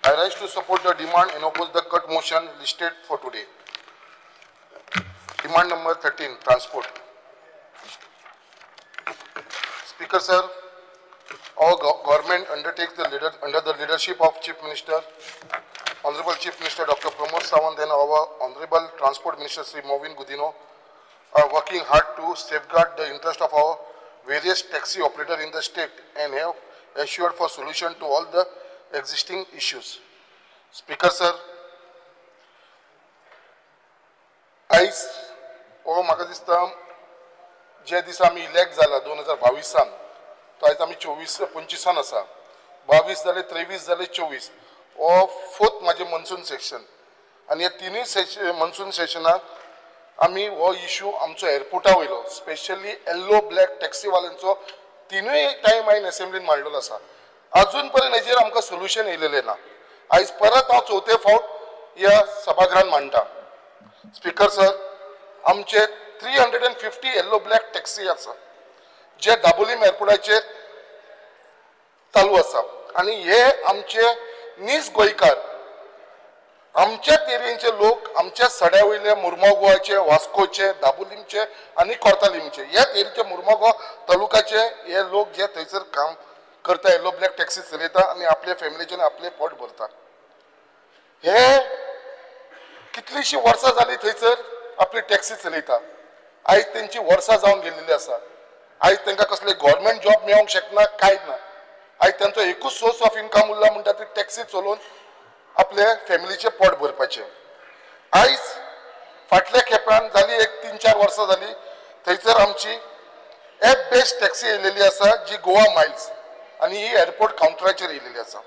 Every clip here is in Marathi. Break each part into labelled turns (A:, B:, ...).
A: I rise to support the demand and oppose the cut motion listed for today. Demand number 13, transport. Speaker sir, our government undertakes under the leadership of Chief Minister, Honorable Chief Minister Dr. Pramod Sawant and our Honorable Transport Minister Sri Movin Gudino are working hard to safeguard the interest of our various taxi operators in the state and have assured for solution to all the existing issues. Speaker sir, आयज हो म्हाका दिसता जे दिसा आमी इलेक्ट जाला 2022 तो आयज आमी 24-25 आसा 22 जाले 23 जाले 24 हो फोर्थ माझे मनसून सेशन आनी ह्या तिनूय मनसून सेशनाक आमी हो इश्यू आमचो एअरपोर्टा वयलो स्पेशली येल्लो ब्लॅक टॅक्सीवाल्यांचो तिनूय टायम हांवें असेंब्लीन मांडलेलो आसा अजून पर्यंत हेजेर आमकां सोल्युशन येयलेलें ना आयज परत हांव चवथे फावट ह्या सभागृहांत मांडटा स्पीकर सर आमचे 350 येल्लो ब्लॅक टॅक्सी आसा जे दाबोलीम एअरपोर्टाचेर चालू आसा आनी हे आमचे नीज गोंयकार आमच्याच एरियेचे लोक आमच्या सड्या वयले मुर्मगांवचे वास्कोचे दाबोलीमचे आनी कोर्तालीमचे ह्याच एरियेचे मुर्मगांव तालुकाचे हे लोक जे थंयसर काम करता येल्लो ब्लॅक टॅक्सी चलयता आनी आपल्या फॅमिलीचे आपले पोट भरता हे कितलीशी वर्सां जाली थंयसर आपली टॅक्सी चलयता आयज तेंची वर्सां जावन गेल्लेली आसा आयज तांकां कसले गव्हर्मेंट जॉब मेळोंक शकना कांयच ना आयज तांचो एकूच सोर्स ऑफ इन्कम उरला म्हणटा ती टॅक्सी चलोवन आपल्या फॅमिलीचे पोट भरपाचें आयज फाटल्या खेपान जाली एक 3-4 वर्सां जाली थंयसर आमची एप बेस्ड टॅक्सी येयलेली आसा जी गोवा मायल्स आनी ही एअरपोर्ट कावंटराचेर येयलेली आसा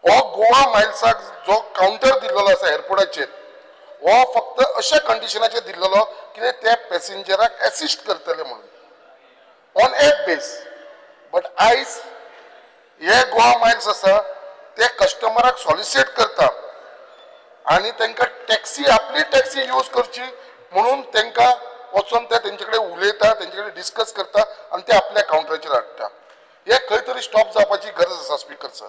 A: हो गोवा मायल्साक जो कावंटर दिल्लो आसा एअरपोर्टाचेर हो फक्त अशा कंडिशनाचेर दिल्लो की ते पॅसेंजराक एसिस्ट करतले म्हणून ऑन एप बेस बट आयज हे गोवा मायल्स आसा ते कस्टमराक सॉलिसिट करता आनी तांकां टॅक्सी आपली टॅक्सी यूज करची म्हणून तांकां वचून ते तेंचे कडेन उलयता तेंचे कडेन डिस्कस करता आनी ते आपल्या कावंटराचेर हाडटा हे खंय तरी स्टॉप जावपाची गरज आसा स्पीकर सर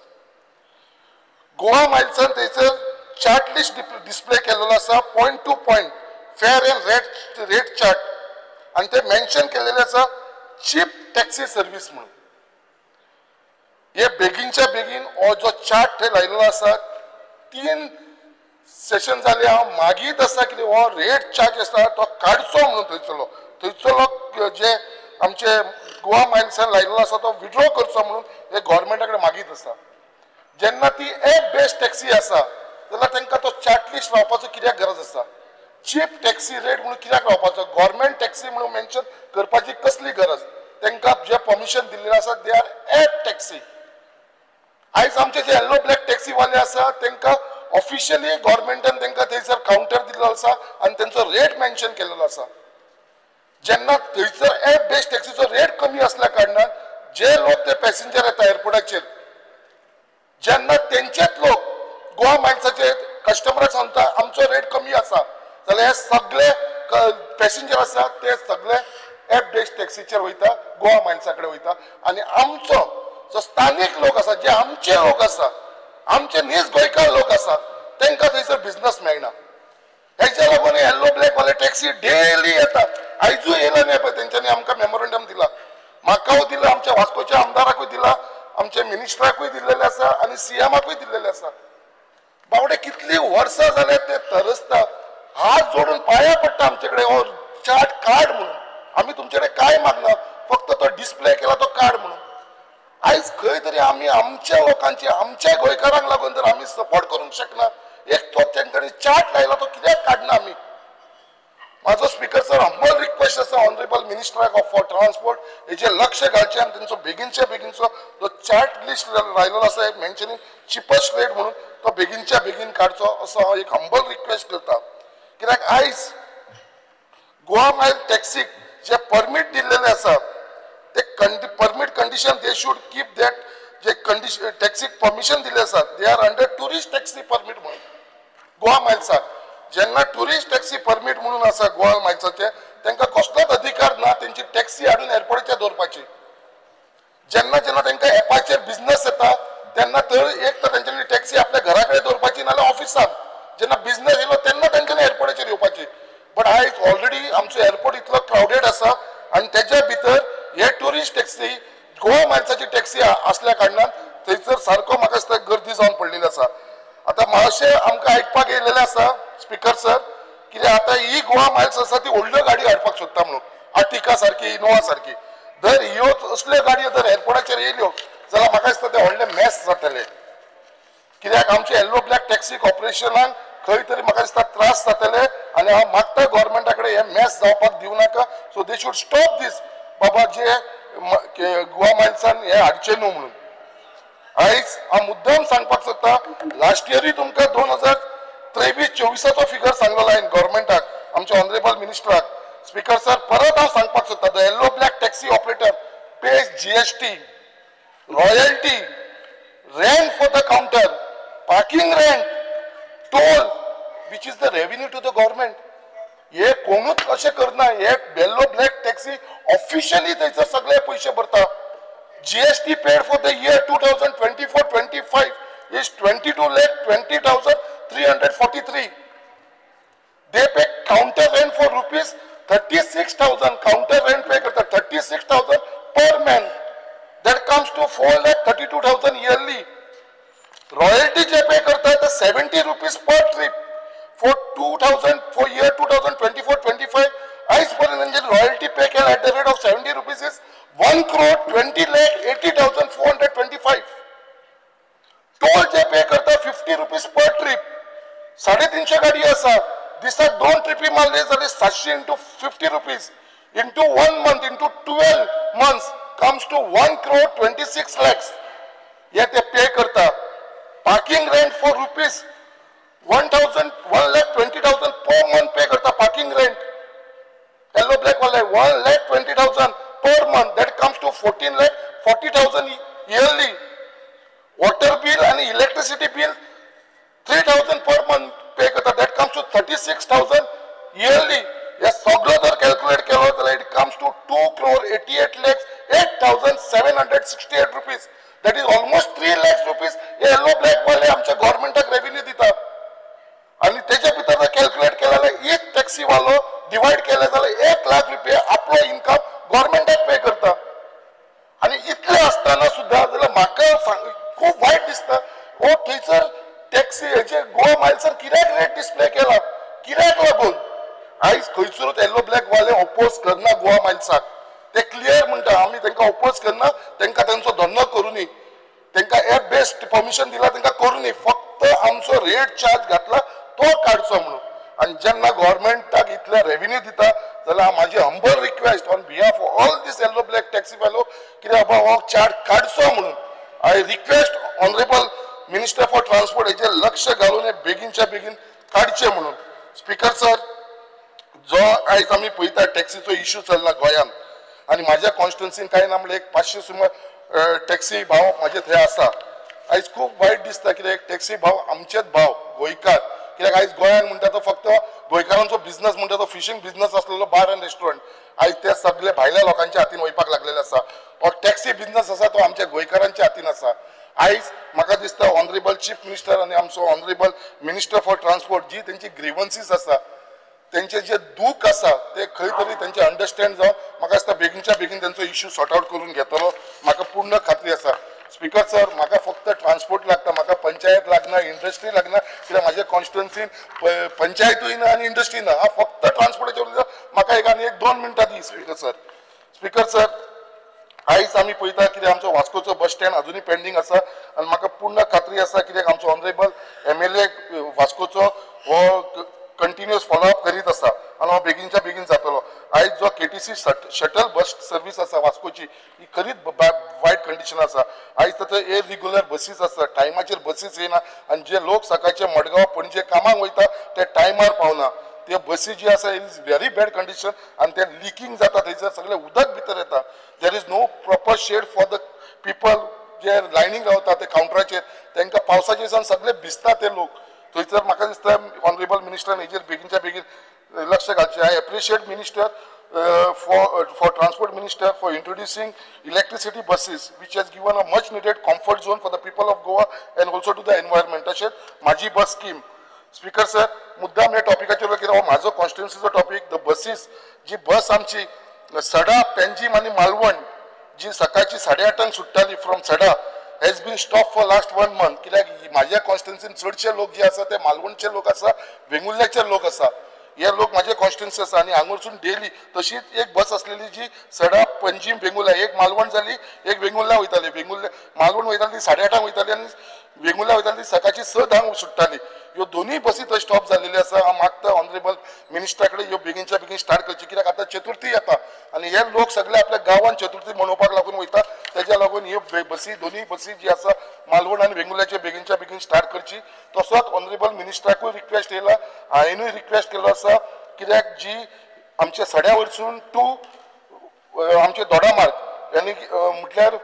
A: गोवा मायल्सान थंयसर चार्ट लिस्ट डिस्प्ले केल्लो आसा point to point fair end rate chart आनी ते मेन्शन केलेले आसा चीप टॅक्सी सर्वीस म्हणून हे बेगीनच्या बेगीन हो जो चार्ट थंय लायलेलो आसा 3 सेशन जाले हांव मागीत आसा की हो रेट चार्ज आसा तो काडचो म्हणून थंयचो जे आमचे गोवा मायल्सान लायलेलो आसा तो विड्रॉ करचो म्हणून हे गव्हर्मेंटा कडेन मागीत आसा जेन्ना ती एप बेस्ड टॅक्सी आसा जाल्यार तांकां तो चार्ट लिस्ट लावपाचो कित्याक गरज आसा चीप टॅक्सी रेट म्हणून कित्याक लावपाचो गव्हर्मेंट टॅक्सी म्हणून मेन्शन करपाची कसली गरज तांकां जे परमिशन दिल्लें आसा दे आर एप टॅक्सी आयज आमचे जे येल्लो ब्लॅक टॅक्सीवाले आसा तांकां ऑफिशियली गव्हर्मेंटान तांकां थंयसर कावंटर दिल्लो आसा आनी तांचो रेट मेन्शन केल्लो आसा जेन्ना थंयसर एप बेस्ड टॅक्सीचो रेट कमी आसल्या कारणान जे लोक ते पॅसेंजर येता एअरपोर्टाचेर जेन्ना तेंचेच लोक गोवा मायल्साचे कस्टमराक सांगता आमचो रेट कमी आसा जाल्यार हे सगळे पॅसेंजर आसा ते सगळे एप बेस्ड टॅक्सीचेर वयता गोवा मायल्सा कडेन वयता आनी आमचो जो स्थानीक लोक आसा जे आमचे लोक आसा आमचे नीज गोंयकार लोक आसा तांकां थंयसर बिझनस मेळना हेच्या लागून येल्लो ब्लॅक वाले टॅक्सी डेली येतात आयजूय येयला न्ही पळय तेंच्यांनी आमकां मेमोरंडम दिला म्हाकाय दिला आमच्या वास्कोच्या आमदाराकूय दिला आमच्या मिनिस्टराकूय दिल्लेले आसा आनी सीएमाकूय दिल्लेले आसा बावडे कितली वर्सां जाले ते तरसता हात जोडून पांया पडटा आमचे कडेन हो चार्ट कार्ड म्हणून आमी तुमचे कडेन काय मागना फक्त तो डिस्प्ले केला तो कार्ड म्हणून आयज खंय तरी आमी आमच्या लोकांची आमच्या गोंयकारांक लागून जर आमी सपोर्ट करूंक शकना एक तो तेंच्यांनी चार्ट लायला तो कित्याक काडना आमी म्हाजो स्पीकर सर हंबल रिक्वेस्ट आसा ऑनरेबल मिनिस्टर फॉर ट्रान्सपोर्ट हेजे लक्ष घालचें आनी तेंचो बेगीनच्या बेगीनचो जो चार्ट लिस्ट लायलेलो आसा मेन्शनिंग चिपस्ट रेट म्हणून तो बेगीनच्या बेगीन काडचो असो हांव एक हंबल रिक्वेस्ट करता कित्याक आयज गोवा मायल टॅक्सीक जे परमीट दिल्लेले आसा ते permit condition they should keep that जे कंडिशन टॅक्सीक परमिशन दिल्ले आसा they are under tourist taxi permit म्हणून गोवा मायल्साक जेन्ना टुरिस्ट टॅक्सी परमीट म्हणून आसा गोवा मायल्साचे तांकां कसलोच अधिकार ना तेंची टॅक्सी हाडून एअरपोर्टाचेर दवरपाची जेन्ना जेन्ना तांकां एपाचेर बिझनस येता तेन्ना तर एक तर तेंच्यांनी टॅक्सी आपल्या घरा कडेन दवरपाची नाल्यार ऑफिसांत जेन्ना बिझनेस येयलो तेन्ना तांच्यांनी एअरपोर्टाचेर येवपाची बट आयज ऑलरेडी आमचो एअरपोर्ट इतलो क्रावडेड आसा आनी तेच्या भितर हे ट्युरिस्ट टॅक्सी गोवा मायल्साची टॅक्सी असल्या कारणान थंयसर सारको म्हाका दिसता गर्दी जावन पडलेली आसा आतां मातशें आमकां आयकपाक येयलेलें आसा स्पिकर सर कित्याक आतां ही गोवा मायल्स आसा ती व्हडल्यो गाडी हाडपाक सोदता म्हणून आर्टिका सारकी इनोवा सारकी जर ह्यो असल्यो गाडयो जर एअरपोर्टाचेर येयल्यो जाल्यार म्हाका दिसता ते व्हडले मॅस जातले कित्याक आमच्या येल्लो ब्लॅक टॅक्सी कॉर्पोरेशनाक खंय तरी म्हाका दिसता त्रास जातले आनी हांव मागता गोवोरमेंटा कडेन हे मॅस जावपाक दिवं नाका सो दे शूड स्टॉप दीस बाबा जे गोवा मायल्सान हे हाडचे न्हू म्हणून आयज हांव मुद्दम सांगपाक सोदता लास्ट इयरूय तुमकां 2023-24 फिगर सांगलेलो हांवें गोवोरमेंटाक आमच्या ऑनरेबल मिनिस्टराक स्पिकर सर परत हांव सांगपाक सोदता the yellow black taxi operator page GST royalty rent for the counter, parking rent, toll, which is the revenue to the government. हे कोणूच अशें करना हे येल्लो ब्लॅक टॅक्सी ऑफिशियली थंयसर सगळे पयशे भरता GST paid for the year 2024-25 is 22,20,343. They pay counter rent for rupees 36,000. Counter rent pay करता 36,000 per man. That comes to 4,32,000 yearly. Royalty जे pay करता है 70 rupees per trip for 2000 for year 2024-25. As per Indian royalty pay at the rate of 70 rupees is 1,20,80,425. Toll जे pay करता 50 rupees per trip. 350 गाडी आसा दिसा 2 ट्रिपी मारले जाल्यार 700 into 50 rupees into 1 month into 12 months comes to 1,26 lakhs. Yet they pay karta. Parking rent for rupees 1,20,000 per month pay karta parking rent. Yellow black wale 1,20,000 per month. That comes to 14,40,000 yearly. Water bill and electricity bill 3,000 per month pay karta. That comes to 36,000 yearly. Yes, सगळं जर calculate केलं जाल्यार it comes to 2,88,08,768 rupees. That is almost 3 lakhs rupees. Yellow black वाले आमच्या गव्हर्नमेंटाक रेव्हेन्यू दितात आणि त्याच्या भितर जर कॅल्क्युलेट केलं जाल्यार एक टॅक्सी वालो डिवाइड केले जाल्यार 1 लाख रुपया आपलो इन्कम गव्हर्नमेंटाक पे करता आणि इतले असताना सुद्धा जाल्यार म्हाका खूप वायट दिसता ओ थंयसर टॅक्सी हेचे गोवा मायल्सार कित्याक रेट डिस्प्ले केला कित्याक लागून आयज खंयसरूच येल्लो ब्लॅक वाले ऑपोज करना गोवा मायल्साक ते क्लियर म्हणटा आमी तांकां ऑपोज करना तांकां तांचो धंदो करूनी तांकां एप बेस्ड परमिशन दिला तांकां करूनी फक्त आमचो रेट चार्ज घातला तो काडचो म्हणून आणि जेन्ना गव्हर्नमेंटाक इतले रेव्हेन्यू दिता जाल्यार म्हाजी humble request on behalf of all these yellow black taxi fellow कित्याक बाबा हो चार्ज काडचो म्हणून I request honourable minister for transport हेजेर लक्ष घालून हे बेगीनच्या बेगीन काडचे म्हणून स्पिकर सर जो आयज आमी पळयता टॅक्सीचो इश्यू चल्ला गोंयांत आणि माझ्या कॉन्स्टिट्युन्सीन कांय ना म्हणल्यार 500 सुमार टॅक्सी भाव माझे थंय आसा आयज खूब वायट दिसता कित्याक टॅक्सी भाव आमचेच भाव गोंयकार कित्याक आयज गोंयांत म्हणटा तो फक्त गोंयकारांचो बिझनस म्हणटा तो फिशींग बिझनस आसलेलो बार एंड रेस्टॉरंट आयज ते सगळे भायल्या लोकांच्या हातीन वयपाक लागलेले आसा हो टॅक्सी बिझनस आसा तो आमच्या गोंयकारांच्या हातीन आसा आयज म्हाका दिसता ऑनरेबल चीफ मिनिस्टर आनी आमचो ऑनरेबल मिनिस्टर फॉर ट्रान्सपोर्ट जी तेंची ग्रीवन्सीस आसा तेंचे जे दूख आसा ते खंय तरी तेंचे अंडरस्टँड जावन म्हाका दिसता बेगीनच्या बेगीन तेंचो इश्यू सॉर्ट आउट करून घेतलो म्हाका पूर्ण खात्री आसा स्पिकर सर म्हाका फक्त ट्रान्सपोर्ट लागता म्हाका पंचायत लागना इंडस्ट्री लागना कित्याक म्हाज्या कॉन्स्टिट्युन्सीन पंचायतूय ना आनी इंडस्ट्री ना हांव फक्त ट्रान्सपोर्टाचेर उलयता म्हाका एक आनी 2 मिनटां दी स्पिकर सर आयज आमी पळयता कित्याक आमचो वास्कोचो बस स्टँड अजुनूय पेंडींग आसा आनी म्हाका पूर्ण खात्री आसा कित्याक आमचो ऑनरेबल MLA वास्कोचो हो कंटिन्युअस फॉलोअप करीत आसा आनी हो बेगीनच्या बेगीन जातलो आयज जो KTC शटल बस सर्वीस आसा वास्कोची ही खरीच वायट कंडिशन आसा आयज तर इरेग्युलर बसीस आसा टायमाचेर बसीस येना आनी जे लोक सकाळचे मडगांव पणजे कामाक वयता ते टायमार पावना ते बसी जी आसा इज व्हेरी बॅड कंडिशन आनी ते लिकींग जाता थंयसर सगळे उदक भितर येता there is no proper shade for the people जे लायनीक रावता ते कावंटराचेर तांकां पावसाच्या दिसान सगळे भिजता ते लोक थंयसर म्हाका दिसता ऑनरेबल मिनिस्टरान हेजेर बेगीनच्या बेगीन लक्ष घालचें I appreciate minister for transport minister for introducing electricity buses, which has given a much needed comfort zone for the people of Goa and also to the environment. तशेंच माझी बस स्कीम. स्पीकर सर, मुद्दाम ह्या टॉपिकाचेर कित्याक हो म्हाजो कॉन्स्टिट्युएन्सीचो टॉपिक. द बसीस, जी बस आमची सडा, पेंजीम आनी मालवण जी सकाळची 8:30 सुट्टाली फ्रॉम सडा has been stopped for last 1 month. कित्याक माझ्या कॉन्स्टिट्युएन्सीन चडशे लोक जे आसा ते मालवणचे लोक आसा, वेंगुर्ल्याचे लोक आसा. हे लोक माझे कॉन्स्टिट्युएन्सी आसा आनी हांगरसून डेली तशीच एक बस असलेली जी सडा, पंजीम, वेंगुर्ला, एक मालवण जाली, एक वेंगुर्ला वयताली. वेंगुर्ल्या मालवण वयताली ती 8:30 वयताली आनी वेंगुर्ला वयताली ती सकाळची 6:10 सुट्टाली. ह्यो दोनूय बसी थंय स्टॉप जाल्लेली आसा. हांव मागता ऑनरेबल मिनिस्टरा कडेन ह्यो बेगीनच्या बेगीन स्टार्ट करची, कित्याक आतां चतुर्थी येता आनी हे लोक सगळे आपल्या गांवांत चतुर्थी मनोवपाक लागून वयता. तेज्या लागून ह्यो बसी, दोनूय बसी जी आसा मालवण आनी वेंगुर्ल्याचे बेगीनच्या बेगीन स्टार्ट करची. तसोच ऑनरेबल मिनिस्टराकूय रिक्वेस्ट येयला, हांवेनूय रिक्वेस्ट केलो आसा, कित्याक जी आमच्या सड्या वयरसून टू आमचे दोडामार्ग आनी म्हटल्यार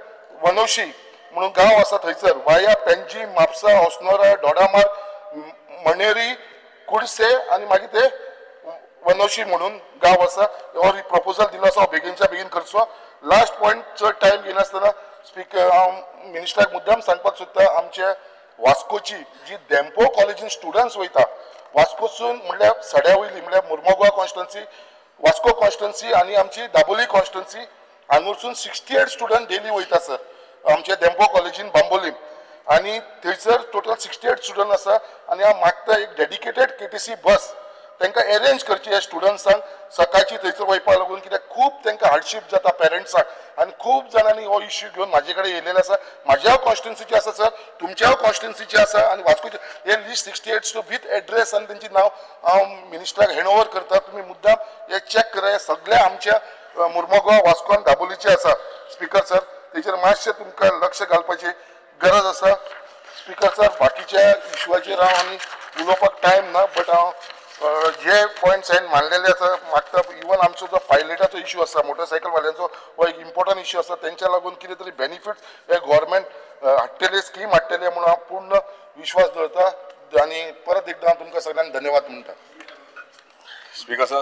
A: वनौशी म्हणून गांव आसा थंयसर वाया पेंजी, म्हापसा, ओसनोरा, दोडामार्ग, मणेरी, कुडसे आनी मागीर ते वनौशी म्हणून गांव आसा. हो प्रपोजल दिलो आसा, हो बेगीनच्या बेगीन करचो. लास्ट पॉयंट चड टायम घेनासतना स्पीकर हांव मिनिस्टराक मुद्दाम सांगपाक सोदता, आमच्या वास्कोची जी डेम्पो कॉलेजीन स्टुडंट्स वयता, वास्कोसून म्हणल्यार सड्या वयली म्हणल्यार मुर्मगांव कॉन्स्टिट्युएन्सी, वास्को कॉन्स्टिट्युएन्सी आनी आमची दाबोली कॉन्स्टिट्युएन्सी, हांगरसून 68 स्टुडंट डेली वयता सर आमच्या डेम्पो कॉलेजीन बांबोलीम. आनी थंयसर टोटल 68 स्टुडंट आसा आनी हांव मागता एक डेडिकेटेड KTC बस तांकां अरेंज करची ह्या स्टुडंट्सांक सकाळची थंयसर वयपाक लागून, कित्याक खूब तांकां हार्डशीप जाता पेरंट्सांक आनी खूब जाणांनी हो इश्यू घेवन म्हाजे कडेन येयलेलो आसा. म्हाज्या कॉन्स्टिट्युएन्सीचे आसा सर, तुमच्या कॉन्स्टिट्युएन्सीचे आसा आनी वास्कोचे हे लिस्ट 68 विथ एड्रेस आनी तेंची नांव हांव मिनिस्टराक हँड ओवर करता. तुमी मुद्दाम हे चॅक करा, हे सगळे आमच्या मुर्मगांव, वास्को आनी दाबोलीचे आसा. स्पीकर सर, तेचेर मातशें तुमकां लक्ष घालपाची गरज आसा. स्पीकर सर, बाकीच्या इश्यूआचेर हांव आनी उलोवपाक टायम ना, बट हांव जे पॉयंट्स हांवें मांडलेले आसा मागता. इवन आमचो जो पायलटाचो इश्यू आसा, मोटरसायकल वाल्यांचो, हो एक इम्पॉर्टंट इश्यू आसा. तेंच्या लागून कितें तरी बेनिफिट्स हे गोवोरमेंट हाडटले, स्कीम हाडटले म्हणून हांव पूर्ण विश्वास दवरता. आनी परत एकदां हांव तुमकां सगळ्यांक धन्यवाद म्हणटा.
B: Speaker sir.